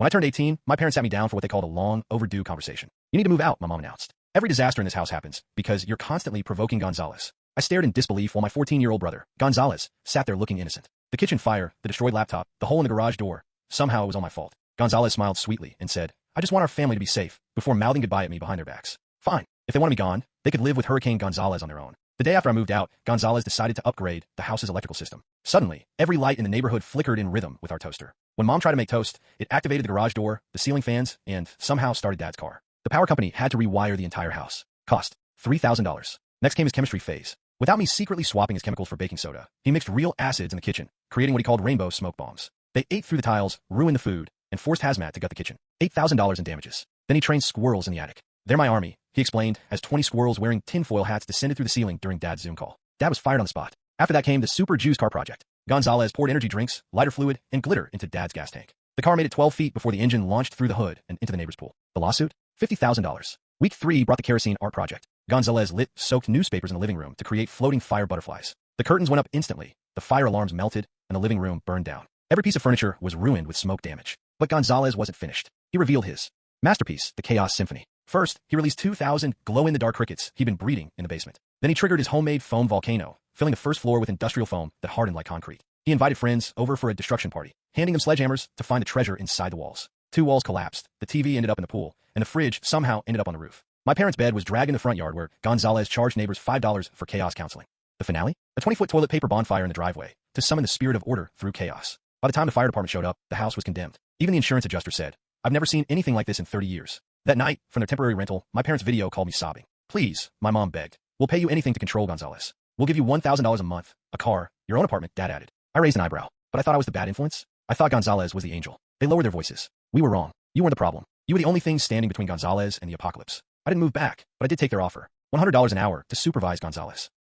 When I turned 18, my parents sat me down for what they called a long, overdue conversation. You need to move out, my mom announced. Every disaster in this house happens because you're constantly provoking Gonzalez. I stared in disbelief while my 14-year-old brother, Gonzalez, sat there looking innocent. The kitchen fire, the destroyed laptop, the hole in the garage door. Somehow it was all my fault. Gonzalez smiled sweetly and said, I just want our family to be safe, before mouthing goodbye at me behind their backs. Fine. If they want me gone, they could live with Hurricane Gonzalez on their own. The day after I moved out, Gonzalez decided to upgrade the house's electrical system. Suddenly, every light in the neighborhood flickered in rhythm with our toaster. When Mom tried to make toast, it activated the garage door, the ceiling fans, and somehow started Dad's car. The power company had to rewire the entire house. Cost $3,000. Next came his chemistry phase. Without me secretly swapping his chemicals for baking soda, he mixed real acids in the kitchen, creating what he called rainbow smoke bombs. They ate through the tiles, ruined the food, and forced hazmat to gut the kitchen. $8,000 in damages. Then he trained squirrels in the attic. They're my army, he explained, as 20 squirrels wearing tinfoil hats descended through the ceiling during Dad's Zoom call. Dad was fired on the spot. After that came the Super Juice Car project. Gonzalez poured energy drinks, lighter fluid, and glitter into Dad's gas tank. The car made it 12 feet before the engine launched through the hood and into the neighbor's pool. The lawsuit? $50,000. Week 3 brought the kerosene art project. Gonzalez lit soaked newspapers in the living room to create floating fire butterflies. The curtains went up instantly, the fire alarms melted, and the living room burned down. Every piece of furniture was ruined with smoke damage. But Gonzalez wasn't finished. He revealed his masterpiece, the Chaos Symphony. First, he released 2,000 glow-in-the-dark crickets he'd been breeding in the basement. Then he triggered his homemade foam volcano, filling the first floor with industrial foam that hardened like concrete. He invited friends over for a destruction party, handing them sledgehammers to find the treasure inside the walls. 2 walls collapsed, the TV ended up in the pool, and the fridge somehow ended up on the roof. My parents' bed was dragged in the front yard where Gonzalez charged neighbors $5 for chaos counseling. The finale? A 20-foot toilet paper bonfire in the driveway to summon the spirit of order through chaos. By the time the fire department showed up, the house was condemned. Even the insurance adjuster said, I've never seen anything like this in 30 years. That night, from their temporary rental, my parents' video called me sobbing. Please, my mom begged. We'll pay you anything to control Gonzalez. We'll give you $1,000 a month, a car, your own apartment, Dad added. I raised an eyebrow, but I thought I was the bad influence. I thought Gonzalez was the angel. They lowered their voices. We were wrong. You weren't the problem. You were the only thing standing between Gonzalez and the apocalypse. I didn't move back, but I did take their offer. $100 an hour to supervise Gonzalez.